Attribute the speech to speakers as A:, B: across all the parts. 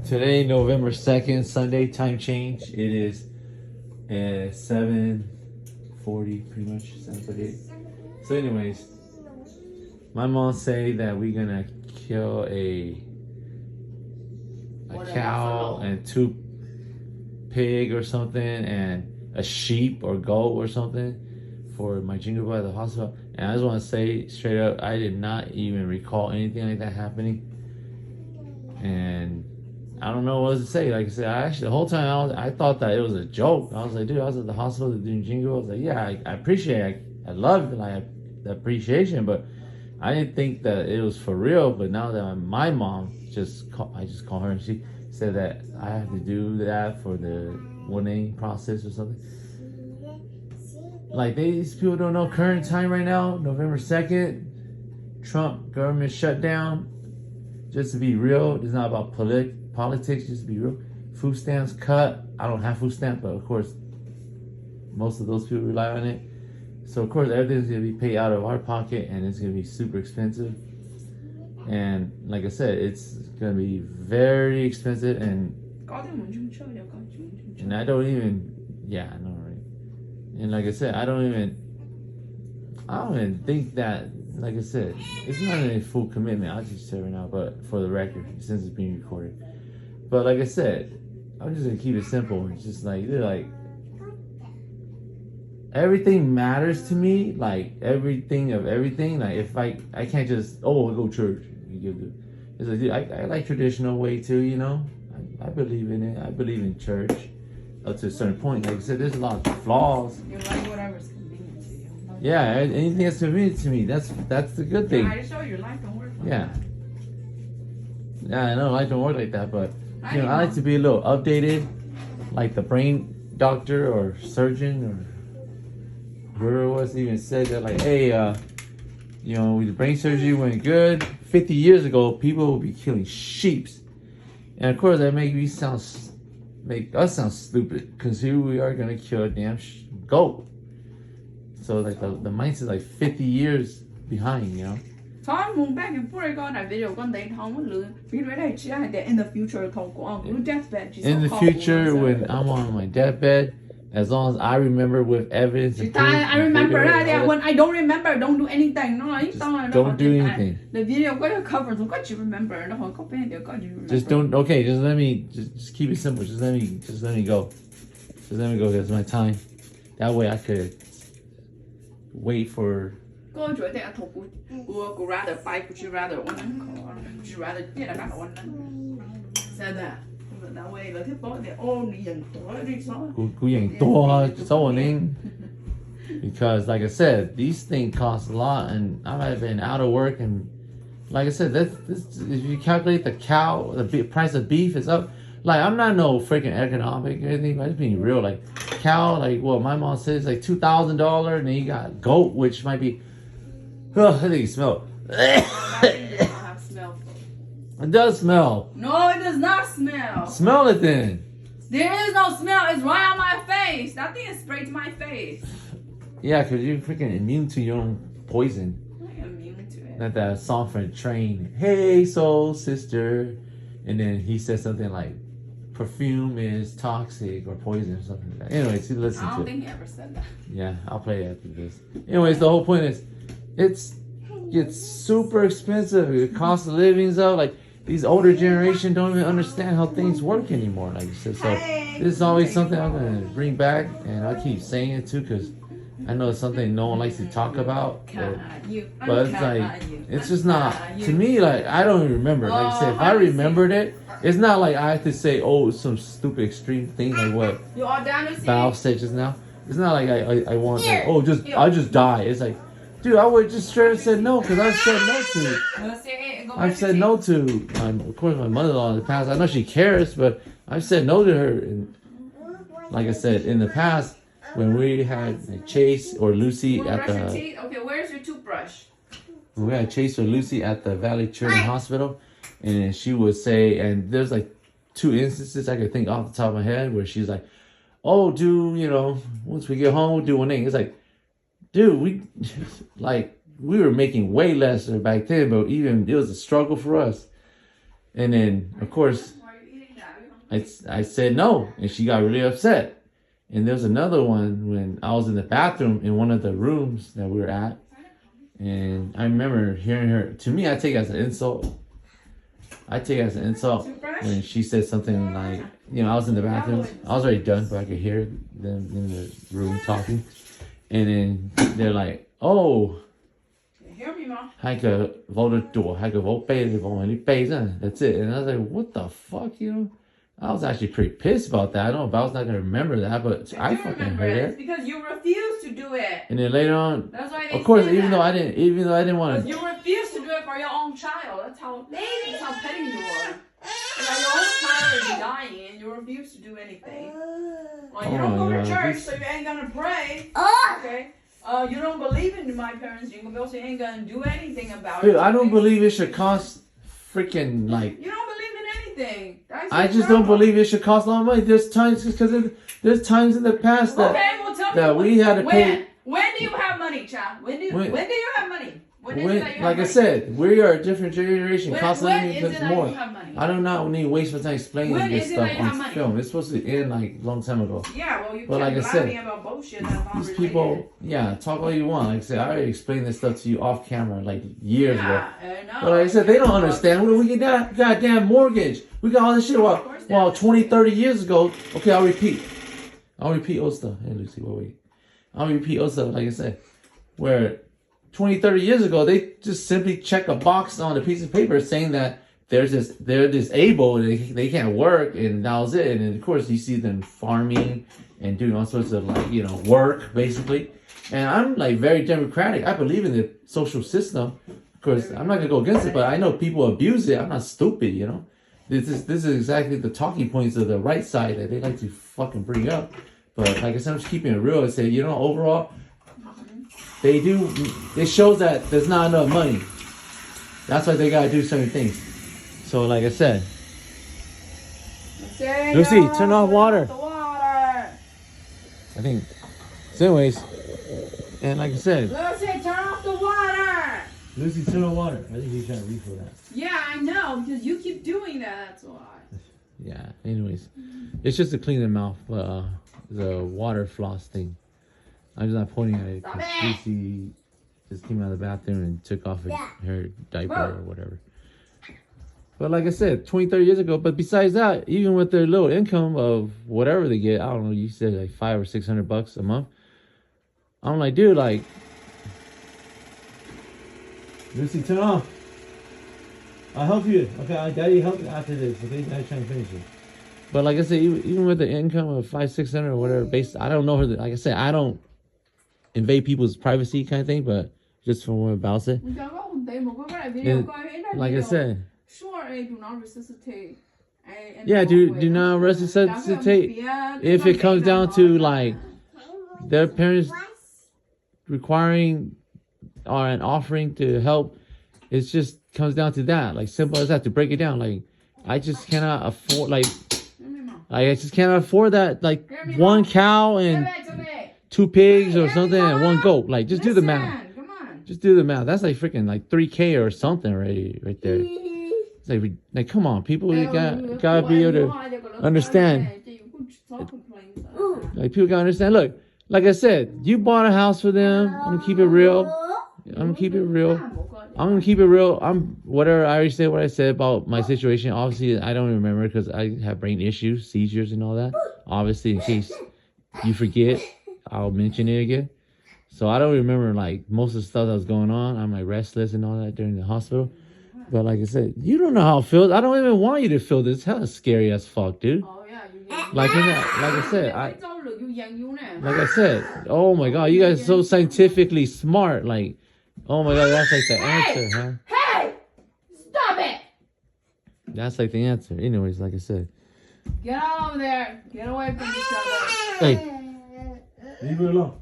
A: Today, November 2nd, Sunday, time change. It is 7:40, pretty much, 7:48. So anyways, my mom say that we're gonna kill a cow and 2 pig or something and a sheep or goat or something for my jingle bell at the hospital. And I just want to say straight up, I did not even recall anything like that happening. And I don't know what to say. Like I said, the whole time I thought that it was a joke. I was like, dude, I was at the hospital doing jingle. I was like, yeah, I appreciate it. I love the appreciation, but I didn't think that it was for real. But now that my mom I just called her and she said that I have to do that for the winning process or something. Like these people don't know current time right now, November 2nd, Trump government shutdown. Just to be real, it's not about politics, just to be real. Food stamps cut. I don't have food stamps, but of course, most of those people rely on it. So of course, everything's gonna be paid out of our pocket, and it's gonna be super expensive. And like I said, it's gonna be very expensive, and I don't even, I know, right? And like I said, I don't even think that. Like I said, it's not a full commitment. I'll just say right now, but for the record, since it's being recorded. But like I said, I'm just gonna keep it simple. It's just like everything matters to me. Like everything of everything. Like if I can't just I'll go to church. It's like, dude, I like traditional way too. You know, I believe in it. I believe in church up to a certain point. Like I said, there's a lot of flaws.
B: You like whatever's convenient to you.
A: Yeah, anything that's convenient to me, that's the good thing.
B: I show your life don't work like
A: Yeah.
B: that.
A: Yeah, I know life don't work like that, but I like to be a little updated, like the brain doctor or surgeon or whoever it was even said that, like, hey, the brain surgery went good. 50 years ago, people would be killing sheeps, and of course that make us sound stupid, because here we are gonna kill a damn goat. So like the mindset like 50 years behind, you know.
B: Thôi muốn back and forth con này video con thấy không có lừa. Ví dụ đây chỉ là in the future không có deathbed.
A: In the future, when I'm on my deathbed, as long as I remember with evidence.
B: I remember that when I don't remember, don't do anything. No,
A: don't do anything.
B: The video có your cover, không có you remember. Nó không có bên điều có you remember.
A: Just don't. Okay, just let me just keep it simple. Just let me go. Just let me go. That's my time. That way I could wait for.
B: Cô chủ đề thuộc cô rather fight, would you rather one? Would you rather that one? Said that. But that way, the tip they all need
A: because like I said, these things cost a lot, and I might have been out of work, and like I said, this if you calculate the price of beef is up. Like, I'm not no freaking economic or anything, but I'm just being real. Like cow, like what my mom says, like $2,000, and then you got goat, which might be. Oh, I think you smell it. It does smell.
B: No, it does not smell.
A: Smell it then.
B: There is no smell. It's right on my face. That thing is sprayed to my face.
A: Yeah, because you're freaking immune to your own poison.
B: I'm immune to it.
A: Not that song from Train. Hey, soul sister. And then he said something like, perfume is toxic or poison or something like that. Anyways, he listened to it.
B: I don't think he ever said that.
A: Yeah, I'll play it after this. Anyways, the whole point is, it's super expensive. The cost of living's up. Like, these older generation don't even understand how things work anymore. Like you said, so this is always something I'm gonna bring back, and I keep saying it too, because I know it's something no one likes to talk about. But it's like, it's just not, to me, like, I don't even remember. Like I said, if I remembered it, it's not like I have to say, some stupid extreme thing like what Val said just now. It's not like I want, like, I'll just die. It's like, dude, I would just straight up said no, because I've said no to. I've said no to, of course, my mother-in-law in the past. I know she cares, but I've said no to her. And like I said, in the past, when we had Chase or Lucy at the...
B: Okay, where's your toothbrush?
A: When we had Chase or Lucy at the Valley Children's Hospital, and she would say, and there's like 2 instances I could think off the top of my head where she's like, once we get home, we'll do one thing. It's like, dude, we were making way less back then, but even it was a struggle for us. And then, of course, I said no, and she got really upset. And there was another one when I was in the bathroom in one of the rooms that we were at. And I remember hearing her, to me, I take it as an insult. When she said something like, you know, I was in the bathroom. I was already done, but I could hear them in the room talking. And then they're like, oh,
B: ，hear me 吗？
A: 还可vote the door, 还可 vote 背的 vote 你背上 that's it. And I was like, what the fuck, you know? I was actually pretty pissed about that. I don't know if I was not gonna remember that, but I fucking heard it.
B: It's because you refuse to do it.
A: And then later on,
B: That's why they
A: of course,
B: say
A: even
B: that.
A: though I didn't want
B: Because
A: to.
B: you refuse to do it for your own child. That's how petty you are. Like your own child is dying and you refuse to do anything. Well, you don't go to church, so you ain't gonna pray. Okay? You don't believe in my parents' jingle bells, so you ain't gonna do anything about it.
A: Dude, I don't believe it should cost freaking like.
B: You don't believe in anything. That's
A: I
B: your
A: just
B: problem.
A: don't believe it should cost a lot of money. There's times there's times in the past that
B: Okay, well tell
A: that
B: me
A: we had to pay.
B: When do you have money, Cha? When do you have money? When is it that you have
A: Like
B: money?
A: I said, we are a different generation. Cost of
B: When
A: living
B: is it
A: is
B: that
A: more.
B: you have money?
A: I do not need to waste my time explaining
B: When
A: this
B: is it
A: stuff
B: that you have
A: on
B: money?
A: film. It's supposed to end like a long time ago.
B: Yeah, well you
A: But
B: can't
A: like I
B: lie
A: said,
B: me about bullshit that's not
A: These
B: related.
A: people, yeah, talk all you want. Like I said, I already explained this stuff to you off camera like years ago.
B: I know.
A: But like I said, they don't understand. We get that goddamn mortgage. We got all this shit. Well, 20, 30 years ago. Okay, I'll repeat old stuff. Hey, Lucy, wait. I'll repeat old stuff, like I said. Where 20, 30 years ago, they just simply check a box on a piece of paper saying that they're disabled and they can't work, and that was it. And then, of course, you see them farming and doing all sorts of, like, you know, work, basically. And I'm, like, very democratic. I believe in the social system. Of course, I'm not going to go against it, but I know people abuse it. I'm not stupid, you know. This is exactly the talking points of the right side that they like to fucking bring up. But like I said, I'm just keeping it real and say, you know, overall, it shows that there's not enough money. That's why they gotta do certain things. So like I said, Lucy, turn off water. I think, so anyways, and like I said,
B: Lucy, turn off the water.
A: Lucy, turn off water. I think he's trying to refill that.
B: Yeah, I know, because you keep doing that, that's why.
A: Yeah, anyways, it's just to clean the mouth, the water floss thing. I'm just not pointing at it because Lucy just came out of the bathroom and took off her diaper or whatever. But like I said, 20, 30 years ago, but besides that, even with their little income of whatever they get, I don't know, you said like $500 or $600 a month. I'm like, dude, like, Lucy, turn off. I'll help you. Okay, Daddy help you after this. Okay, Daddy's trying to finish it. But like I said, even with the income of $500-600 or whatever, based, I don't know her. Like I said, I don't invade people's privacy kind of thing, but just from what about it. Like I said,
B: do not resuscitate.
A: Yeah, do not resuscitate. If it comes down to like their parents requiring or an offering to help, it just comes down to that. Like simple as that. To break it down, like I just cannot afford I just cannot afford that. Like one cow and 2 pigs or something and 1 goat. Like just do the math. Just do the math. That's like freaking like $3,000 or something already right there. It's like come on, people, you gotta be able to understand. Like people gotta understand. Look, like I said, you bought a house for them. I'm gonna keep it real. I'm gonna keep it real. Whatever. I already said what I said about my situation. Obviously, I don't remember because I have brain issues, seizures, and all that. Obviously, in case you forget, I'll mention it again. So I don't remember like most of the stuff that was going on. I'm like restless and all that during the hospital. But like I said, you don't know how it feels. I don't even want you to feel this. Hell, it's scary as fuck, dude.
B: Oh yeah,
A: like I said, oh my god, you guys are so scientifically smart. Like, oh my god, that's like the answer, huh?
B: Hey! Stop it!
A: That's like the answer. Anyways, like I said.
B: Get over there. Get away from each other.
A: Hey. Leave her alone.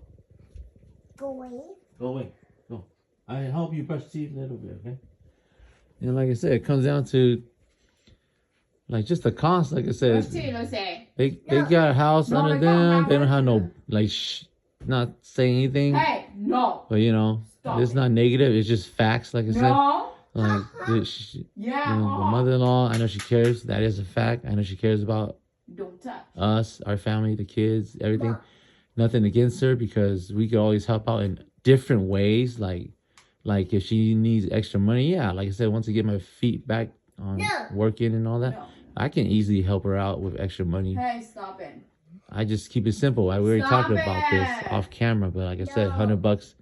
C: Go away.
A: Go away. Go. I help you brush teeth a little bit, okay? And like I said, it comes down to like just the cost. Like I said, they got a house under them. They don't have no like not saying anything.
B: Hey, no.
A: But you know, it's not negative. It's just facts. Like I said, Like, the mother-in-law, I know she cares. That is a fact. I know she cares about
B: Don't touch.
A: us, our family, the kids, everything. Nothing against her because we could always help out in different ways. Like if she needs extra money, yeah. Like I said, once I get my feet back on working and all that, I can easily help her out with extra money.
B: Hey, stop it.
A: I just keep it simple. We already talked about this off camera, but like I said, $100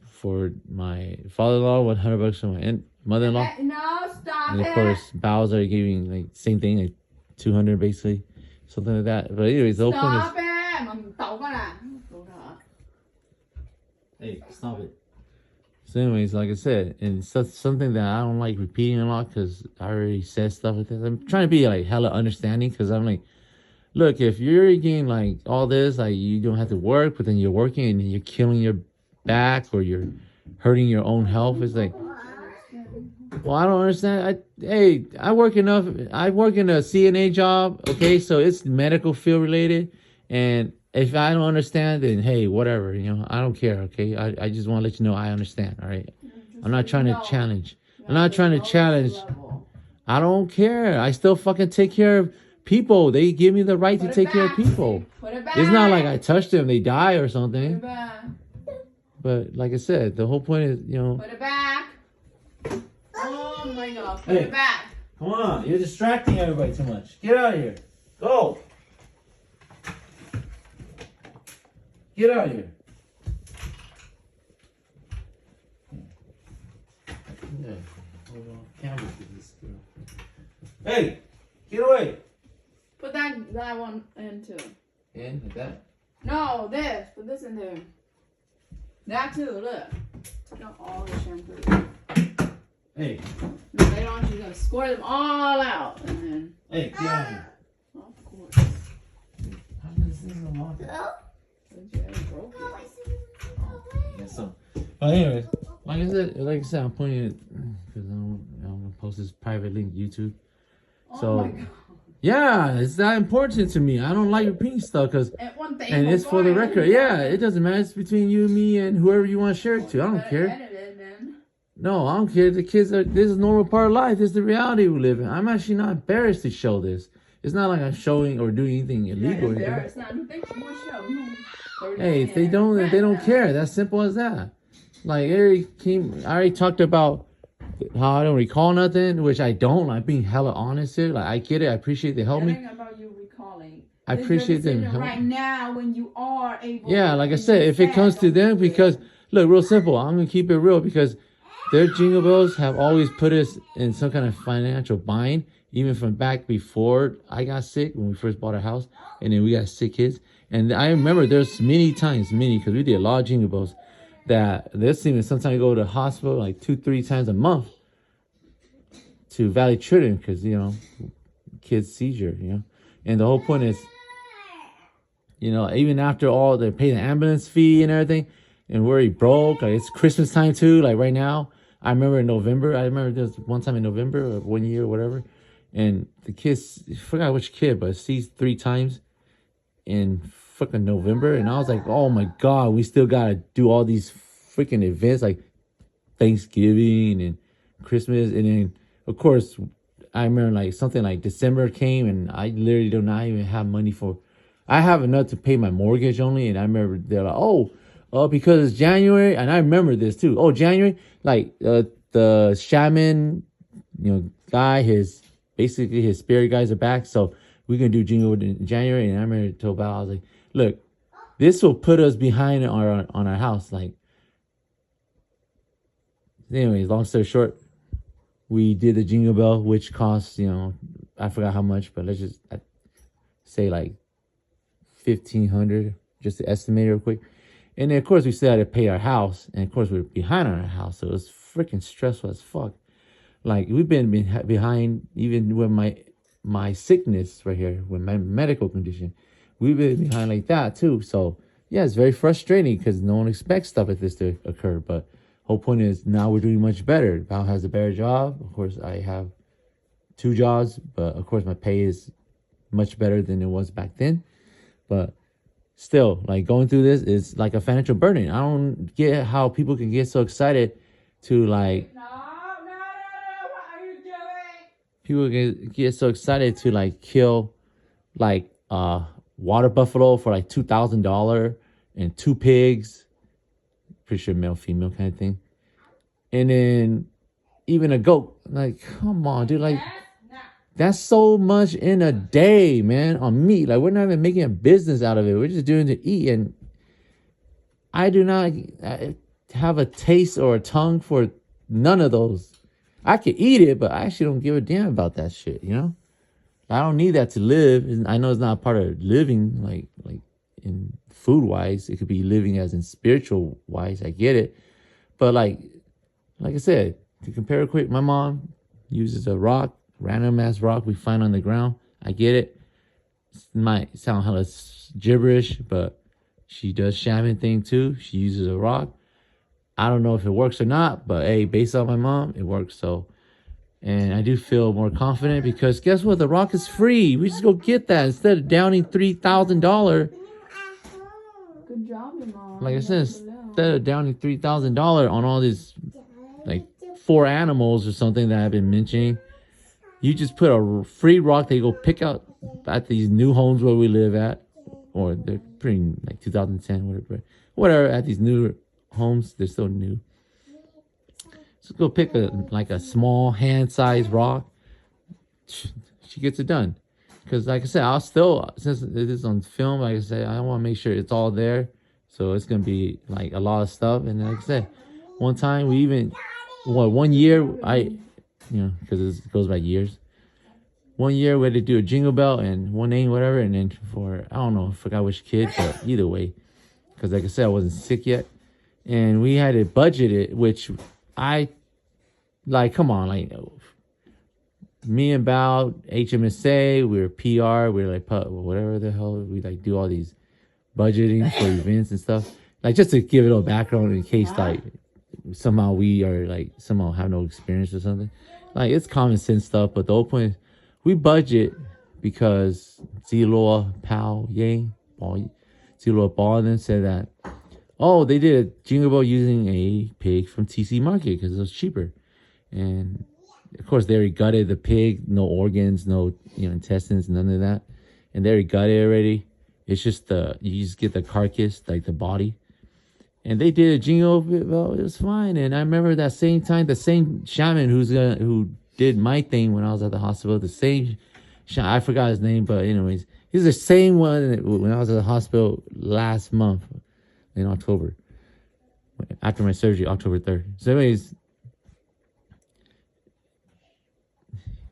A: for my father-in-law, $100 for my mother-in-law.
B: No, stop
A: and of course, Bowser giving like same thing, like 200 basically, something like that. But anyways, the whole point is. Hey, stop it. So anyways, like I said, and it's something that I don't like repeating a lot because I already said stuff like this. I'm trying to be like hella understanding because I'm like, look, if you're getting like all this, like you don't have to work, but then you're working and you're killing your back or you're hurting your own health, it's like, well, I don't understand. I work enough. I work in a CNA job, okay, so it's medical field related, and if I don't understand, then hey, whatever, I don't care, okay? I just want to let you know I understand, all right? I'm not trying to challenge. I'm not trying to challenge. I don't care. I still fucking take care of people. They give me the right to take care of people. It's not like I touch them, they die or something. But like I said, the whole point is,
B: Put it back. Oh my God. Put it back.
A: Come on. You're distracting everybody too much. Get out of here. Go. Get out of here. Hey, get away.
B: Put that one in too.
A: In like that?
B: No, this. Put this in there. That too, look. Take out all the shampoo.
A: Hey.
B: Then later on she's gonna squirt them all out and then.
A: Hey, get out of here.
B: Of course.
A: How does this unlock it?
B: Broke it.
A: Yeah, so. But anyways, like I said, I'm putting it because I'm gonna post this private link to YouTube. So.
B: Oh my God.
A: Yeah, it's that important to me. I don't like repeating stuff because, and it's for the record. Yeah, it doesn't matter. It's between you, me, and whoever you want to share it to. I don't care. No, I don't care. The kids are. This is a normal part of life. This is the reality we live in. I'm actually not embarrassed to show this. It's not like I'm showing or doing anything illegal. Hey, if they don't care. That's simple as that. Like I already talked about how I don't recall nothing, which I don't. I'm being hella honest here. Like I get it. I appreciate they help me.
B: About you recalling.
A: I appreciate them
B: right now when you are able.
A: Yeah, like I said, if it comes to them, because look, real simple. I'm gonna keep it real because their jingle bells have always put us in some kind of financial bind, even from back before I got sick when we first bought our house, and then we got sick kids. And I remember there's many times, because we did a lot of jingle bells, that this even sometimes go to the hospital like 2-3 times a month to Valley Trident because kids seizure, and the whole point is, even after all they pay the ambulance fee and everything, and we're already broke. Like it's Christmas time too. Like right now, I remember in November. I remember there was one time in November, or 1 year, or whatever, and the kids, I forgot which kid, but seized 3 times in freaking November, and I was like, oh my God, we still gotta do all these freaking events like Thanksgiving and Christmas, and then of course I remember like something like December came, and I literally do not even have money for. I have enough to pay my mortgage only, and I remember they're like, oh, because it's January, and I remember this too. Oh, January, like the shaman, guy, his spirit guys are back, so we're gonna do jingle in January. And I remember told Val, I was like, look, this will put us behind on our house. Like, anyways, long story short, we did the jingle bell, which cost, I forgot how much, but let's just say like $1,500, just to estimate real quick. And then of course we still had to pay our house, and of course we were behind on our house, so it was freaking stressful as fuck. Like we've been behind even with my sickness right here, with my medical condition. We've been behind like that too. So yeah, it's very frustrating because no one expects stuff like this to occur. But whole point is now we're doing much better. Val has a better job. Of course, I have 2 jobs, but of course my pay is much better than it was back then. But still, like going through this is like a financial burden. I don't get how people can get so excited to like people get so excited to like kill like water buffalo for like $2,000 and 2 pigs. Pretty sure male female kind of thing. And then even a goat. Like, come on, dude. Like, that's so much in a day, man, on meat. Like, we're not even making a business out of it. We're just doing it to eat. And I do not have a taste or a tongue for none of those. I could eat it, but I actually don't give a damn about that shit, you know? I don't need that to live. And I know it's not part of living, like in food-wise. It could be living as in spiritual-wise. I get it. But like I said, to compare it quick, my mom uses a rock, random-ass rock we find on the ground. I get it. It might sound hella gibberish, but she does shaman thing too. She uses a rock. I don't know if it works or not, but hey, based on my mom, it works. So, and I do feel more confident because guess what? The rock is free. We just go get that instead of downing $3,000.
B: Good job, your mom.
A: Like I said, instead of downing $3,000 on all these like 4 animals or something that I've been mentioning, you just put a free rock they go pick out at these new homes where we live at, or they're pretty like 2010, whatever, at these new homes. They're still new. So go pick a small hand-sized rock. She gets it done. Because like I said, I'll still, since it is on film, like I said, I want to make sure it's all there. So it's going to be like a lot of stuff. And like I said, one time we even, 1 year, because it goes by years. 1 year we had to do a jingle bell and one name, whatever. And then for, I don't know, I forgot which kid, but either way. Because like I said, I wasn't sick yet. And we had to budget it, which come on, like, me and Bao, HMSA, we were PR, we were like, whatever the hell, we like do all these budgeting for events and stuff. Like, just to give it a background in case, like, somehow we are, like, somehow have no experience or something. Like, it's common sense stuff, but the whole point is, we budget because Ziloa Pao Yang, Ziloa Ball, and then said that, oh, they did a jingle bell using a pig from TC Market because it was cheaper. And of course, they already gutted the pig, no organs, no intestines, none of that. And they already gutted it already. It's just you just get the carcass, like the body. And they did a jingle bell. It was fine. And I remember that same time, the same shaman who did my thing when I was at the hospital, the same shaman, I forgot his name, but anyways, he's the same one when I was at the hospital last month in October, after my surgery, October 3rd. So anyways,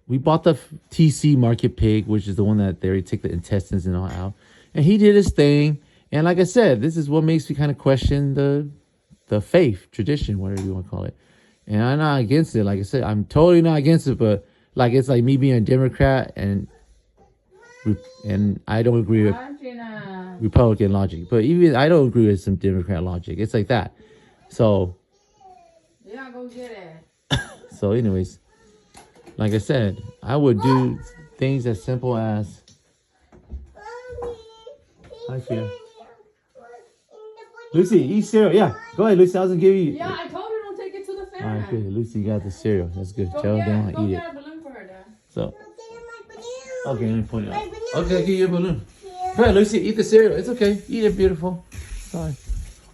A: we bought the TC Market pig, which is the one that they already take the intestines and all out. And he did his thing. And like I said, this is what makes me kind of question the faith, tradition, whatever you want to call it. And I'm not against it. Like I said, I'm totally not against it. But like, it's like me being a Democrat and I don't agree with Republican logic. But even I don't agree with some Democrat logic. It's like that. So.
B: Yeah, go get it.
A: So anyways. Like I said, I would do things as simple as... Hi, Fia. Lucy, eat cereal. Yeah, go ahead, Lucy. I was going to give you...
B: Yeah, I told her don't take it to the fan.
A: All right, good. Lucy got the cereal. That's good.
B: Go
A: Joe,
B: get
A: eat it.
B: a balloon for her, Dad.
A: So... Okay, let me point it out. Okay, I'll give you a balloon. Go ahead, Lucy. Eat the cereal. It's okay. Eat it, beautiful. Sorry.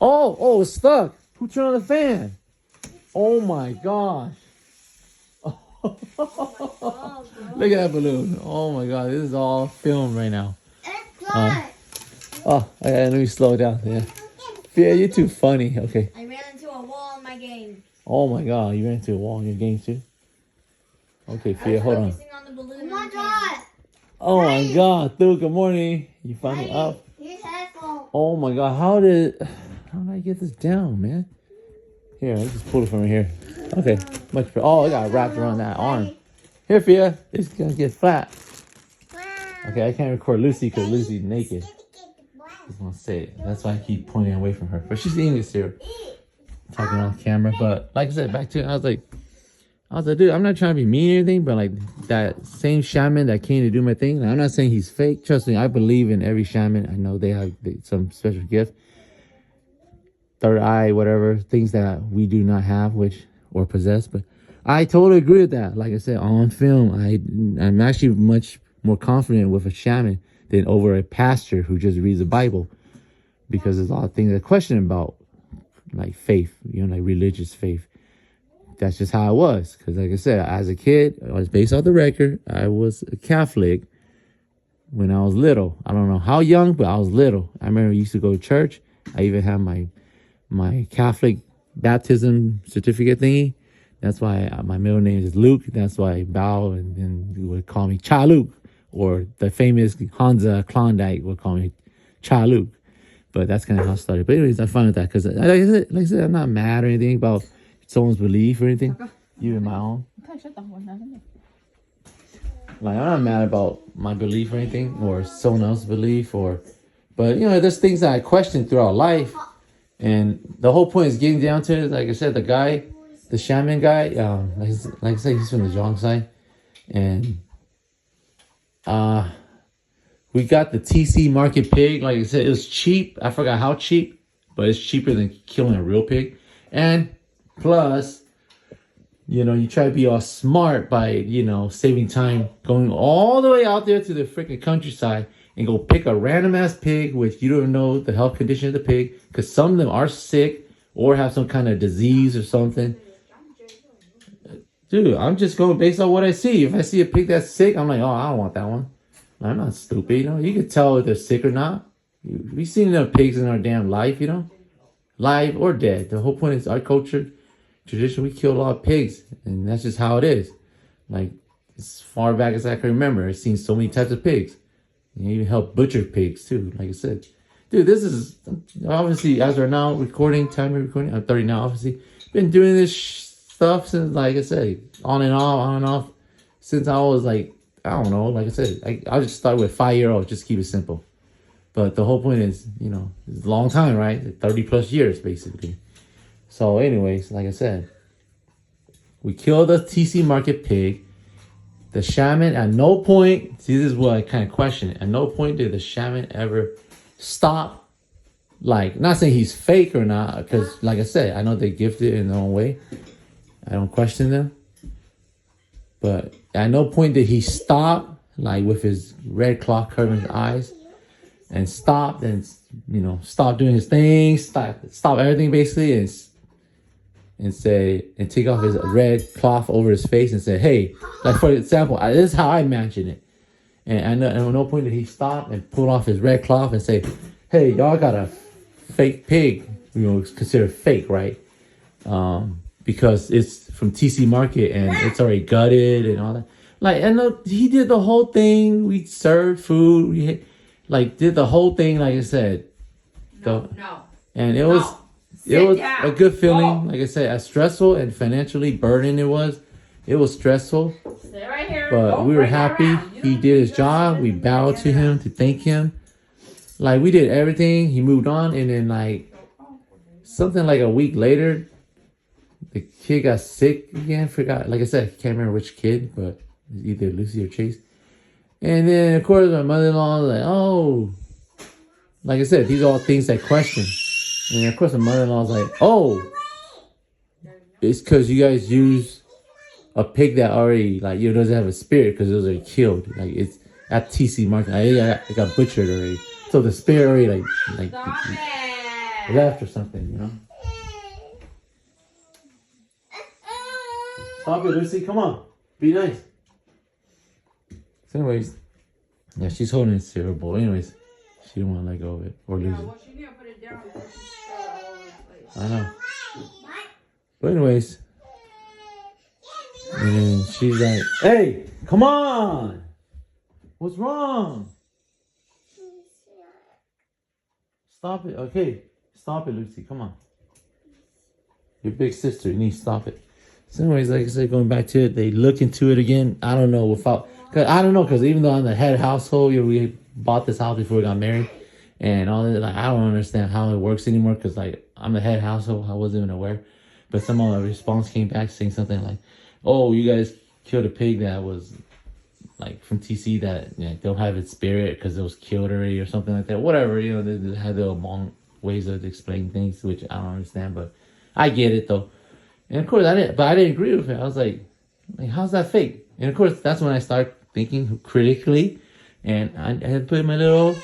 A: Oh, it's stuck. Who turned on the fan? Oh, my gosh. Look at that balloon. Oh my god, this is all filmed right now. Let me slow down. Yeah, you're too funny. Okay.
C: I ran into a wall in my game.
A: Oh my god, you ran into a wall in your game too? Okay, Fia, hold on. Oh my god, Dude, good morning. You finally up? Oh my god, how did I get this down, man? Here, let's just pull it from here. Okay, much better. Oh, it got wrapped around that arm. Here, Fia. It's gonna get flat. Okay, I can't record Lucy because Lucy's naked. I just want to say it. That's why I keep pointing away from her. But she's eating this cereal. Talking on camera. But like I said, back to it, I was like, dude, I'm not trying to be mean or anything, but like that same shaman that came to do my thing, and I'm not saying he's fake. Trust me, I believe in every shaman. I know they have some special gift. Third eye, whatever, things that we do not have, or possess. But I totally agree with that. Like I said, on film, I'm actually much more confident with a shaman than over a pastor who just reads the Bible, because there's a lot of things I question about, like faith, like religious faith. That's just how I was. Because like I said, as a kid, I was based off the record. I was a Catholic when I was little. I don't know how young, but I was little. I remember I used to go to church. I even had my Catholic baptism certificate thingy. That's why my middle name is Luke. That's why I bow, and then you would call me Cha Luke, or the famous Hansa Klondike would call me Cha Luke. But that's kind of how it started. But anyways, I'm fine with that because, like I said, I'm not mad or anything about someone's belief or anything, even my own. Like, I'm not mad about my belief or anything, or someone else's belief, but there's things that I question throughout life, and the whole point is getting down to it. Like I said, the shaman guy, like I said, he's from the Zhong side, and we got the TC market pig. Like I said, it was cheap. I forgot how cheap, but it's cheaper than killing a real pig, and plus, you try to be all smart by, saving time, going all the way out there to the freaking countryside and go pick a random ass pig, which you don't know the health condition of the pig, because some of them are sick or have some kind of disease or something. Dude, I'm just going based on what I see. If I see a pig that's sick, I'm like, oh, I don't want that one. I'm not stupid, you can tell if they're sick or not. We've seen enough pigs in our damn life, live or dead. The whole point is our culture. Tradition, we kill a lot of pigs, and that's just how it is. Like, as far back as I can remember, I've seen so many types of pigs. You even help butcher pigs too, like I said. Dude, this is obviously, as we're now recording, I'm 30 now, obviously. Been doing this stuff since, like I said, on and off, since I was like, I don't know, like I said, I just start with 5-year-old, just keep it simple. But the whole point is, it's a long time, right? 30 plus years, basically. So anyways, like I said, we killed the TC market pig. The shaman, at no point, see, this is what I kind of question. At no point did the shaman ever stop. Like, not saying he's fake or not, because like I said, I know they're gifted in their own way. I don't question them. But at no point did he stop, like with his red cloth covering his eyes, and stopped and, stop doing his thing, stop everything basically, and take off his red cloth over his face and say, hey, like for example, this is how I imagine it. And at no point did he stop and pull off his red cloth and say, hey, y'all got a fake pig, it's considered fake, right? Because it's from TC Market and it's already gutted and all that. Like, and he did the whole thing. We served food. We did the whole thing, like I said.
B: No.
A: And it was... It was a good feeling. Like I said, as stressful and financially burdened it was stressful.
B: Stay right here.
A: But we were happy. He did his job. We bowed to him to thank him. Like, we did everything. He moved on. And then, something like a week later, the kid got sick again. Forgot. Like I said, I can't remember which kid, but either Lucy or Chase. And then, of course, my mother-in-law was like, oh. Like I said, these are all things I question. And of course, the mother-in-law's like, oh, it's because you guys use a pig that already, doesn't have a spirit because it was already killed. Like, it's at TC Market. It got butchered already. So the spirit already, left or something, Stop it, Lucy. Come on. Be nice. So anyways, yeah, she's holding a cereal bowl. Anyways, she don't want to let go of it or lose it.
B: Well, she need to put it down.
A: I know. But anyways. And then she's like, hey, come on. What's wrong? Stop it. Okay. Stop it, Lucy. Come on. Your big sister. You need to stop it. So anyways, like I said, going back to it, they look into it again. I don't know. Because even though I'm the head household, we bought this house before we got married. And all that, I don't understand how it works anymore because, I'm the head household. I wasn't even aware. But somehow a response came back saying something like, oh, you guys killed a pig that was, from TC that don't have its spirit because it was killed already or something like that. Whatever, they had their long ways of explaining things, which I don't understand. But I get it, though. And of course, I didn't agree with it. I was like, how's that fake? And of course, that's when I started thinking critically, and I had put my little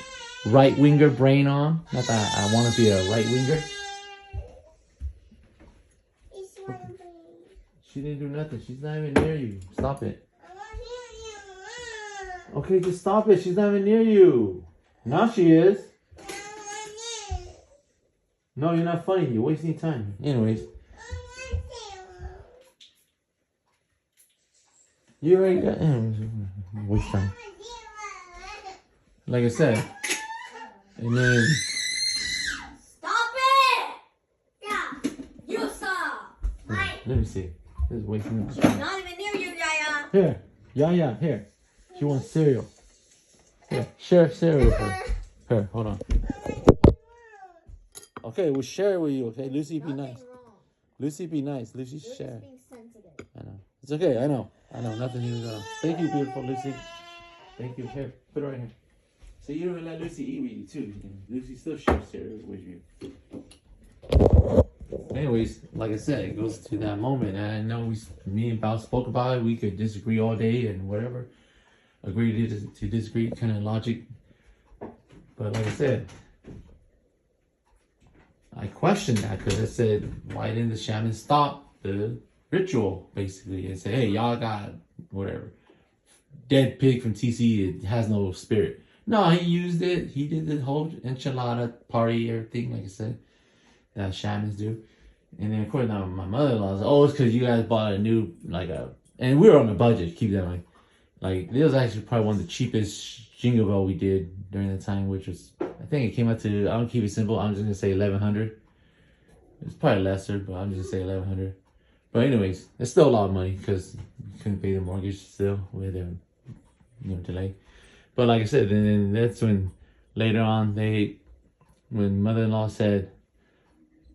A: right winger brain on. Not that I want to be a right winger. She didn't do nothing. She's not even near you. Stop it. Okay, just stop it. She's not even near you. Now she is. No, you're not funny. You're wasting time. Anyways. You already got waste time. Like I said. And then
C: Stop it! Yeah, you stop.
A: let me see. This is wasting
C: She's not even near you, Yaya.
A: Here. Yeah, here. She wants cereal. Here, share cereal with her. Here, hold on. Okay, we'll share it with you, okay? Lucy, be nice. Lucy, be nice. Lucy, share.
C: Being sensitive.
A: I know. It's okay, I know. Nothing is wrong. Thank you, beautiful Lucy. Thank you. Here, put it right here. So you don't let Lucy eat with you, too. Lucy still shares cereal with you. Anyways, like I said, it goes to that moment. And I know me and Bao spoke about it. We could disagree all day and whatever. Agree to disagree, kind of logic. But like I said, I questioned that because I said, why didn't the shaman stop the ritual, basically, and say, hey, y'all got whatever. Dead pig from TC, it has no spirit. No, he used it. He did the whole enchilada party, everything, like I said, that shamans do. And then, of course, now my mother-in-law was like, oh, it's because you guys bought a new, and we were on a budget, keep that in mind. Like, this was actually probably one of the cheapest jingle bell we did during the time, which was, I think it came out to, I don't keep it simple, I'm just going to say $1,100. It's probably lesser, but I'm just going to say $1,100. But anyways, it's still a lot of money because you couldn't pay the mortgage still with the delay. But like I said, then that's when later on when mother-in-law said,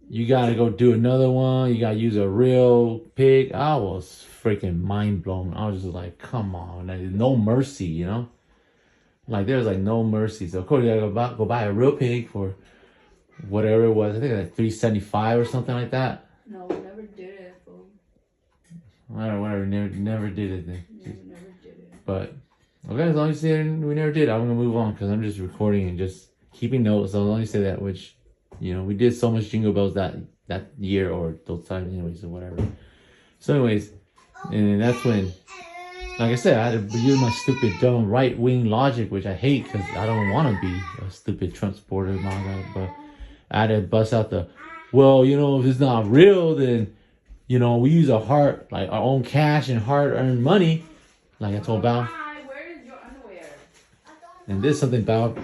A: you gotta go do another one, you gotta use a real pig, I was freaking mind blown. I was just like, come on, like, no mercy, you know? Like, there's like no mercy. So of course you gotta go buy a real pig for whatever it was. I think like $375 or something like that.
B: No, we never did it, fool.
A: Whatever, never did it then.
B: Yeah, we never did it.
A: But okay, as long as you say we never did, I'm gonna move on because I'm just recording and just keeping notes. So as long as you say that, which, we did so much jingle bells that year or those times anyways or whatever. So anyways, and that's when, like I said, I had to use my stupid dumb right wing logic, which I hate because I don't want to be a stupid Trump supporter and all that. But I had to bust out if it's not real, then we use our own cash and hard-earned money, like I told Bao.
B: Where is your underwear?
A: And this is something Bao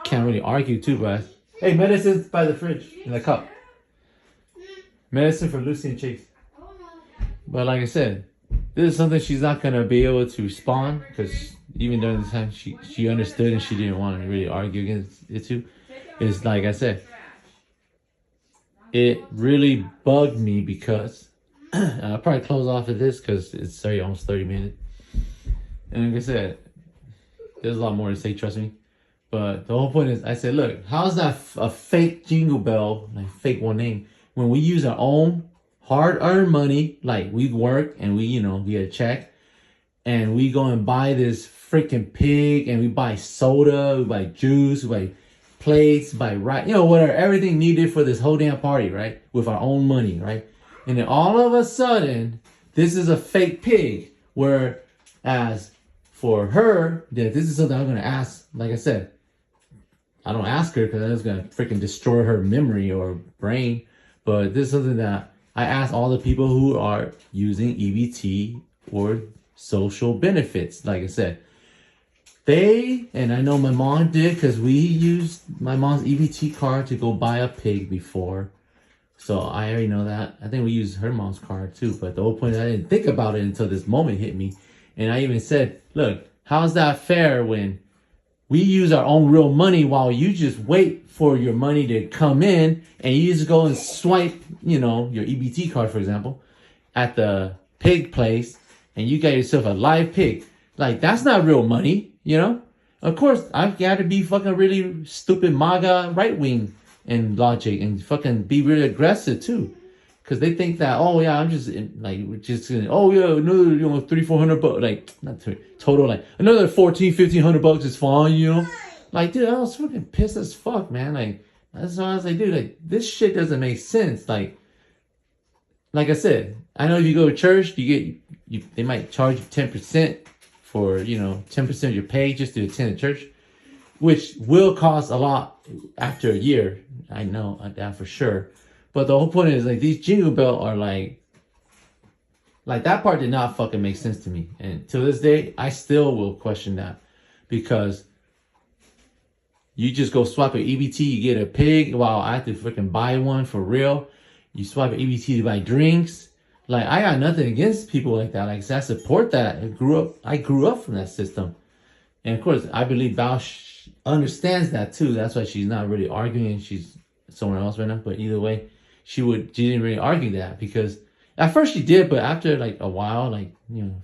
A: can't really argue too, but hey, medicine's by the fridge in the cup. Medicine for Lucy and Chase. But like I said, this is something she's not gonna be able to respond because even during the time she understood and she didn't want to really argue against it too. It's like I said, it really bugged me because I'll probably close off of this because it's already almost 30 minutes. And like I said, there's a lot more to say, trust me. But the whole point is, I said, look, how's that a fake jingle bell, like fake one name, when we use our own hard-earned money, like we work and we get a check, and we go and buy this freaking pig, and we buy soda, we buy juice, we buy plates, buy whatever, everything needed for this whole damn party, right? With our own money, right? And then all of a sudden, this is a fake pig, whereas for her, this is something I'm going to ask, like I said, I don't ask her because that's going to freaking destroy her memory or brain. But this is something that I ask all the people who are using EBT or social benefits. Like I said, and I know my mom did because we used my mom's EBT card to go buy a pig before. So I already know that. I think we used her mom's card too. But the whole point is I didn't think about it until this moment hit me. And I even said, look, how's that fair when we use our own real money while you just wait for your money to come in and you just go and swipe, your EBT card, for example, at the pig place and you got yourself a live pig. Like, that's not real money, Of course, I've got to be fucking really stupid MAGA right wing and logic and fucking be really aggressive too. because they think that, oh yeah, I'm just like just gonna, oh yeah, another, you know, $300-400, like not three, total, like another $1,400-1,500 is fine, you know. Like, dude, I was fucking pissed as fuck, man. Like, that's why I was like, dude, like this shit doesn't make sense. Like I said, I know if you go to church, they might charge you 10% for, you know, 10% of your pay just to attend a church, which will cost a lot after a year. I know that for sure. But the whole point is, like, these jingle bells are like that part did not fucking make sense to me. And to this day, I still will question that, because you just go swipe an EBT, you get a pig, while I have to freaking buy one for real. You swipe an EBT to buy drinks. Like, I got nothing against people like that. Like, I support that. I grew up from that system. And of course, I believe Bao understands that too. That's why she's not really arguing. She's somewhere else right now. But either way, she didn't really argue that, because at first she did, but after like a while, like, you know,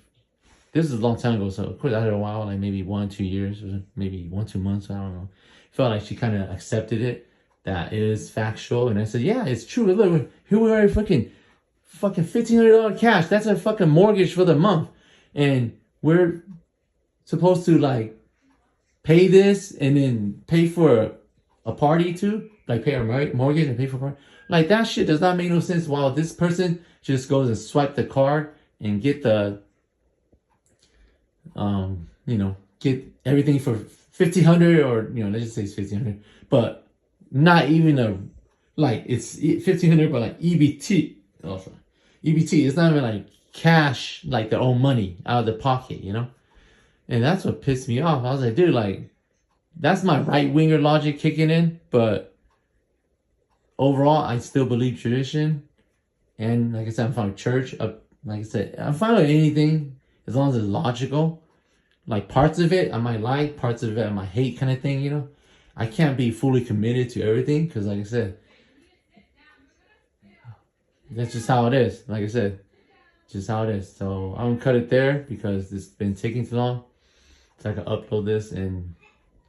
A: this is a long time ago. So of course, after a while, like maybe 1-2 years, or maybe 1-2 months, I don't know. Felt like she kind of accepted it, that it is factual. And I said, yeah, it's true. Look, here we are, fucking $1,500 cash. That's a fucking mortgage for the month. And we're supposed to like pay this and then pay for a party too, like pay our mortgage and pay for a party. Like, that shit does not make no sense. While this person just goes and swipe the card and get the, you know, get everything for $1,500, or, you know, let's just say it's $1,500, but not even like it's $1,500, but like EBT. Also, EBT. It's not even like cash, like their own money out of their pocket, you know. And that's what pissed me off. I was like, dude, like, that's my right winger logic kicking in. But overall, I still believe tradition. And like I said, I'm fine with church. Like I said, I'm fine with anything as long as it's logical. Like, parts of it I might like, parts of it I might hate, kind of thing, you know. I can't be fully committed to everything, because like I said, that's just how it is. Like I said, just how it is. So I'm gonna cut it there, because it's been taking too long, so I can upload this and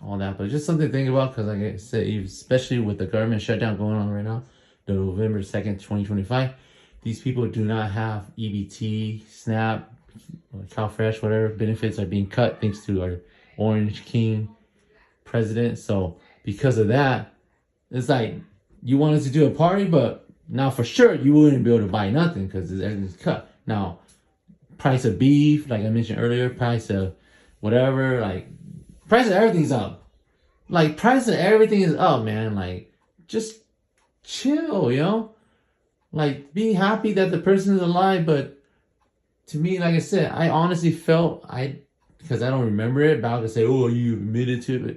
A: all that. But just something to think about, because like I said, especially with the government shutdown going on right now, the November 2nd, 2025, these people do not have EBT, SNAP, CalFresh, whatever benefits are being cut thanks to our Orange King president. So because of that, it's like, you wanted to do a party, but now for sure you wouldn't be able to buy nothing because everything's cut. Now, price of beef, like I mentioned earlier, price of whatever, like, price of everything's up. Like, price of everything is up, man. Like, just chill, you know? Like, be happy that the person is alive, but to me, like I said, I honestly felt, because I don't remember it, Val could say, oh, you admitted to it, but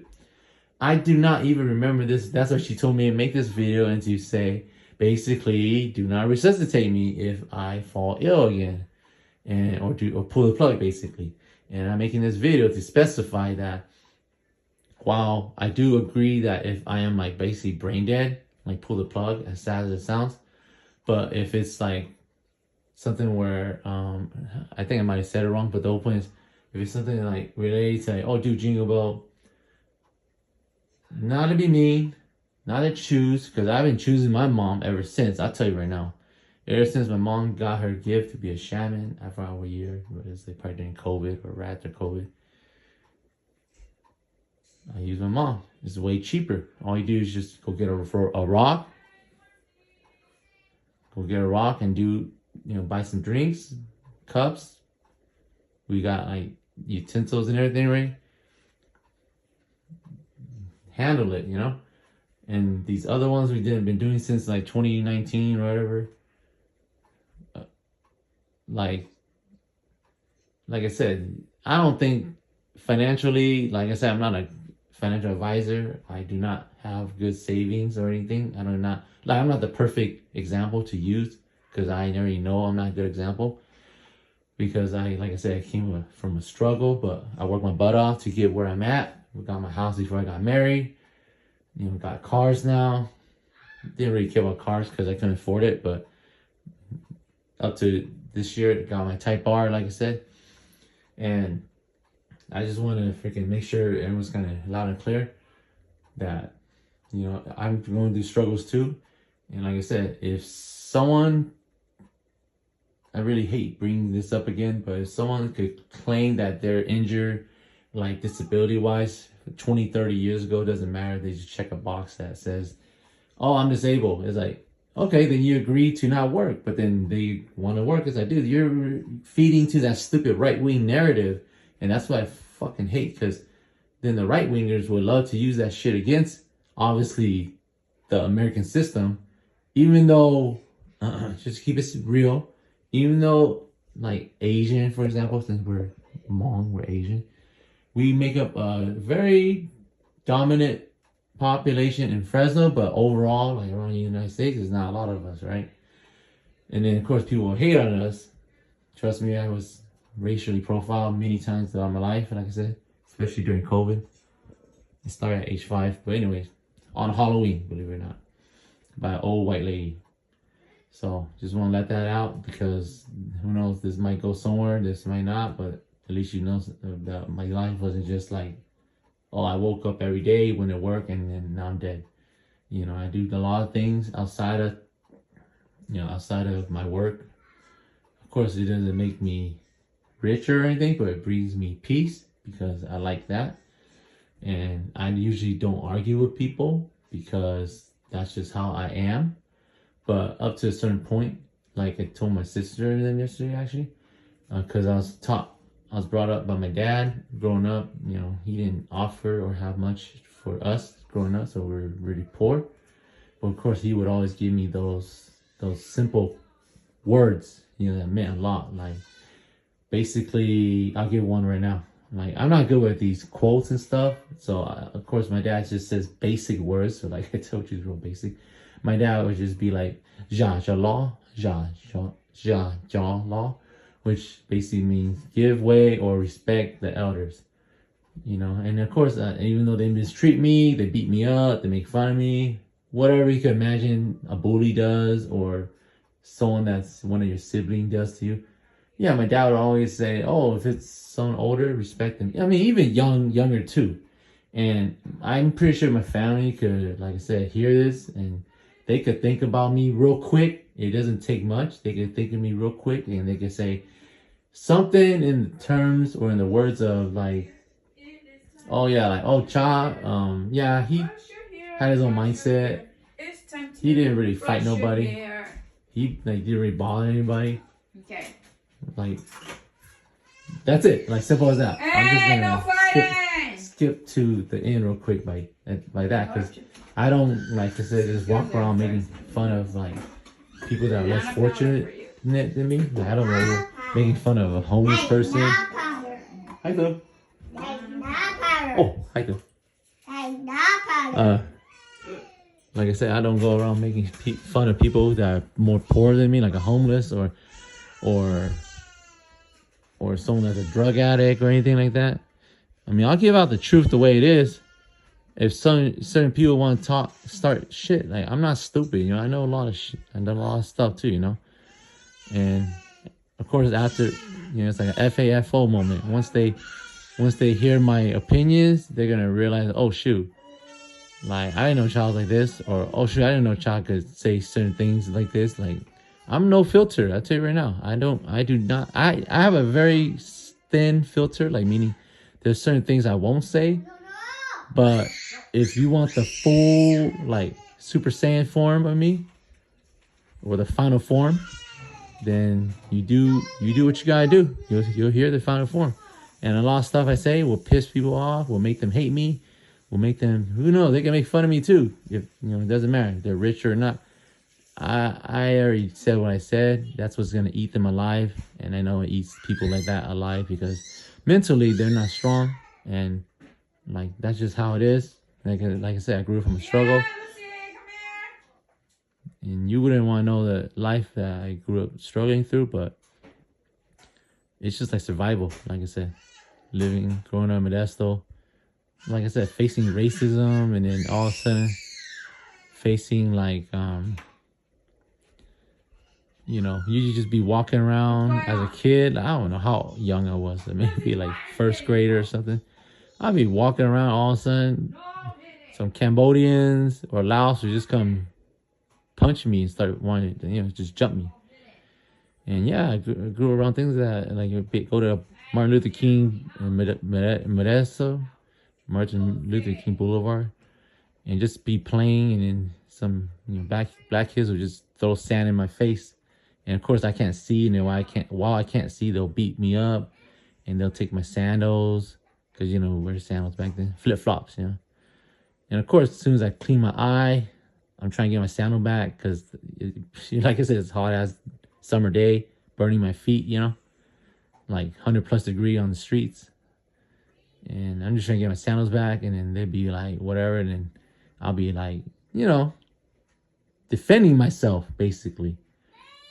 A: I do not even remember this. That's why she told me to make this video and to say, basically, do not resuscitate me if I fall ill again, and or pull the plug, basically. And I'm making this video to specify that while I do agree that if I am like basically brain dead, like pull the plug, as sad as it sounds, but if it's like something where I think I might have said it wrong, but the whole point is, if it's something like related to like, oh, dude, jingle bell, not to be mean, not to choose, because I've been choosing my mom ever since. I'll tell you right now, ever since my mom got her gift to be a shaman, I forgot what year, but it's like probably during COVID or right after COVID, I use my mom. It's way cheaper. All you do is just go get a rock, and do, you know, buy some drinks, cups. We got like utensils and everything, right? Handle it, you know. And these other ones we been doing since like 2019 or whatever. Like I said, I don't think financially, like I said, I'm not a financial advisor. I do not have good savings or anything. I'm not the perfect example to use, because I already know I'm not a good example, because like I said, I came from a struggle, but I worked my butt off to get where I'm at. We got my house before I got married. You know, got cars now. Didn't really care about cars because I couldn't afford it, but up to this year, got my Type R, like I said. And I just want to freaking make sure everyone's kind of loud and clear that, you know, I'm going through struggles too. And like I said, if someone I really hate bringing this up again, but if someone could claim that they're injured, like disability wise, 20, 30 years ago, doesn't matter. They just check a box that says, oh, I'm disabled. It's like, okay, then you agree to not work, but then they want to work. It's like, dude, you're feeding to that stupid right-wing narrative. And that's what I fucking hate, because then the right-wingers would love to use that shit against, obviously, the American system, even though, just keep it real, even though, like, Asian, for example, since we're Hmong, we're Asian, we make up a very dominant population in Fresno, but overall, like around the United States, there's not a lot of us, right? And then, of course, people will hate on us. Trust me, I was racially profiled many times throughout my life, like I said, especially during COVID. It started at age 5, but anyways, on Halloween, believe it or not, by an old white lady. So just want to let that out, because who knows, this might go somewhere, this might not, but at least you know that my life wasn't just like, oh, I woke up every day, went to work, and then now I'm dead. You know, I do a lot of things outside of my work. Of course, it doesn't make me richer or anything, but it brings me peace, because I like that. And I usually don't argue with people, because that's just how I am. But up to a certain point, like I told my sister and yesterday, actually, because I was brought up by my dad growing up. You know, he didn't offer or have much for us growing up, so we were really poor. But of course, he would always give me those simple words, you know, that meant a lot. Like, basically, I'll give one right now. Like, I'm not good with these quotes and stuff, so of course my dad just says basic words. So like I told you, it's real basic. My dad would just be like, "Ja ja law, ja law," which basically means give way or respect the elders. You know, and of course, even though they mistreat me, they beat me up, they make fun of me, whatever you can imagine a bully does, or someone that's one of your siblings does to you. Yeah, my dad would always say, oh, if it's someone older, respect them. I mean, even younger too. And I'm pretty sure my family could, like I said, hear this, and they could think about me real quick. It doesn't take much. They could think of me real quick, and they could say something in the terms or in the words of like, oh yeah, like, oh, Cha, yeah, he had his own mindset. He didn't really fight nobody. He like didn't really bother anybody.
B: Okay.
A: Like, that's it. Like, simple as that. I'm just gonna skip to the end real quick by that, because I don't like to say just walk around making fun of like people that are less fortunate than me. Like, I don't know, making fun of a homeless person. Hi, Phil. Oh, hi, Phil. Like I said, I don't go around making fun of people that are more poor than me, like a homeless or someone that's a drug addict or anything like that. I mean, I'll give out the truth the way it is. If certain people want to start shit, like, I'm not stupid, you know. I know a lot of shit. I've done a lot of stuff too, you know. And of course, after, you know, it's like an FAFO moment. Once they hear my opinions, they're gonna realize, oh shoot, like, I didn't know child like this, or oh shoot, I didn't know child could say certain things like this. Like, I'm no filter. I'll tell you right now. I have a very thin filter, like, meaning there's certain things I won't say. But if you want the full, like, Super Saiyan form of me, or the final form, then you do what you gotta do. You'll hear the final form. And a lot of stuff I say will piss people off, will make them hate me, will make them, who knows, they can make fun of me too. If, you know, it doesn't matter if they're rich or not. I already said what I said. That's what's gonna eat them alive, and I know it eats people like that alive, because mentally they're not strong, and like, that's just how it is. Like I said, I grew from a struggle, and you wouldn't want to know the life that I grew up struggling through, but it's just like survival. Like I said, growing up in Modesto, like I said, facing racism, and then all of a sudden facing like you know, you just be walking around as a kid. I don't know how young I was. Maybe like first grader or something. I'd be walking around, all of a sudden, some Cambodians or Laos would just come punch me and start wanting to, you know, just jump me. And yeah, I grew around things that like go to Martin Luther King and Martin Luther King Boulevard, and just be playing, and then some black kids will just throw sand in my face, and of course I can't see, and while I can't see, they'll beat me up, and they'll take my sandals, because wear sandals back then, flip flops, and of course as soon as I clean my eye, I'm trying to get my sandal back, because like I said, it's hot as summer day, burning my feet, like 100+ degree on the streets. And I'm just trying to get my sandals back, and then they'd be like, whatever, and then I'll be like, defending myself, basically.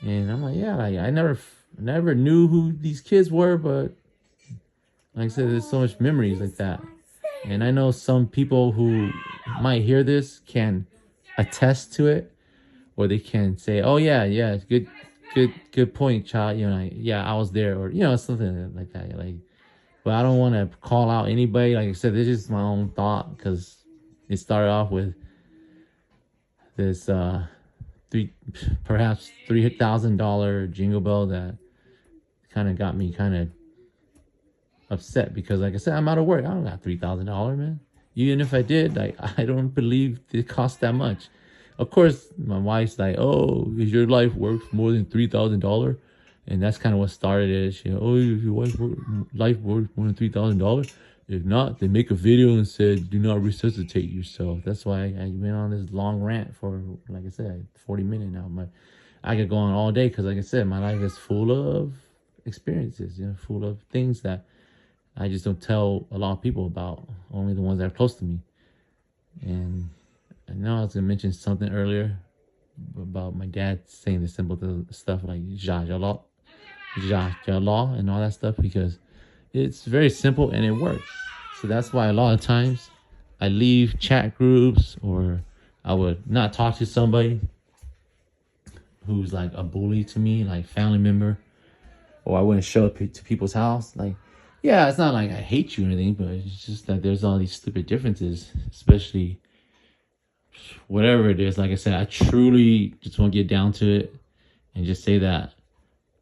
A: And I'm like, yeah, like, I never knew who these kids were, but like I said, there's so much memories like that. And I know some people who might hear this can attest to it, or they can say, oh yeah, good point, child. Yeah, I was there, or something like that. Like, but I don't want to call out anybody. Like I said, this is just my own thought, because it started off with this perhaps $3,000 jingle bell that kind of got me kind of upset, because like I said, I'm out of work. I don't got $3,000, man. Even if I did, like, I don't believe it cost that much. Of course, my wife's like, oh, is your life worth more than $3,000? And that's kind of what started it. She, oh, is your life worth more than $3,000? If not, they make a video and said, do not resuscitate yourself. That's why I went on this long rant for, like I said, 40 minutes now. I could go on all day, because like I said, my life is full of experiences, full of things that I just don't tell a lot of people about, only the ones that are close to me. And I know I was going to mention something earlier about my dad saying the simple stuff like ja and all that stuff, because it's very simple and it works. So that's why a lot of times I leave chat groups, or I would not talk to somebody who's like a bully to me, like family member, or I wouldn't show up to people's house. Like, yeah, it's not like I hate you or anything, but it's just that there's all these stupid differences, especially whatever it is. Like I said, I truly just want to get down to it and just say that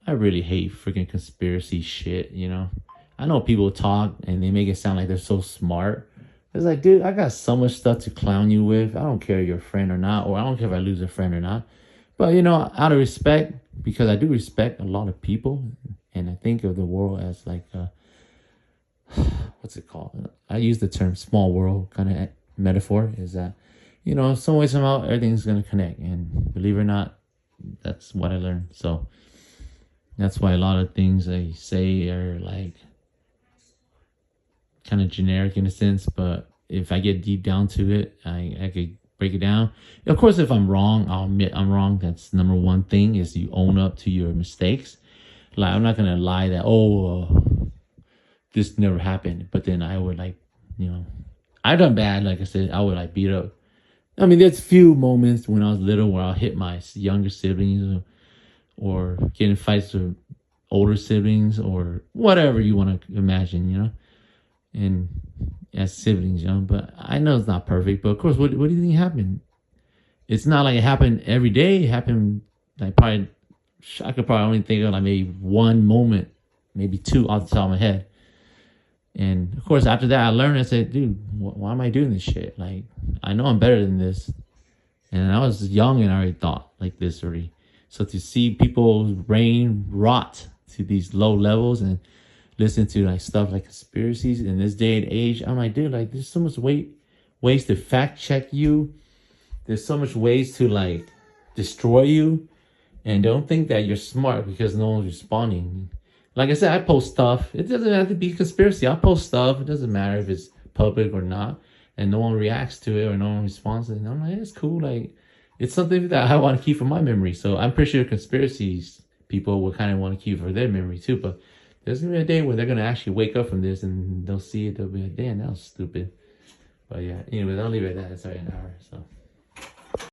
A: I really hate freaking conspiracy shit, I know people talk and they make it sound like they're so smart. It's like, dude, I got so much stuff to clown you with. I don't care if you're a friend or not, or I don't care if I lose a friend or not. But, out of respect, because I do respect a lot of people, and I think of the world as like, what's it called? I use the term small world kind of metaphor, is that, some way, somehow, everything's going to connect. And believe it or not, that's what I learned. So that's why a lot of things I say are like kind of generic in a sense, but if I get deep down to it, I could break it down. Of course, if I'm wrong, I'll admit I'm wrong. That's number one thing, is you own up to your mistakes. Like, I'm not going to lie that, this never happened. But then I would I've done bad. Like I said, I would like beat up. I mean, there's few moments when I was little where I'll hit my younger siblings, or get in fights with older siblings, or whatever you want to imagine, and as siblings, but I know it's not perfect. But of course, what do you think happened? It's not like it happened every day. It happened like I could probably only think of like maybe one moment, maybe two off the top of my head. And of course, after that, I learned. I said, dude, why am I doing this shit? Like, I know I'm better than this. And I was young and I already thought like this already. So to see people's brain rot to these low levels and listen to like stuff like conspiracies in this day and age, I'm like, dude, like, there's so much ways to fact check you. There's so much ways to like destroy you. And don't think that you're smart because no one's responding. Like I said, I post stuff. It doesn't have to be conspiracy. I post stuff. It doesn't matter if it's public or not. And no one reacts to it or no one responds to it. And I'm like, it's cool. Like, it's something that I want to keep from my memory. So I'm pretty sure conspiracies people will kind of want to keep for their memory too. But there's going to be a day where they're going to actually wake up from this and they'll see it. They'll be like, damn, that was stupid. But yeah, anyways, I'll leave it at that. It's already an hour. So.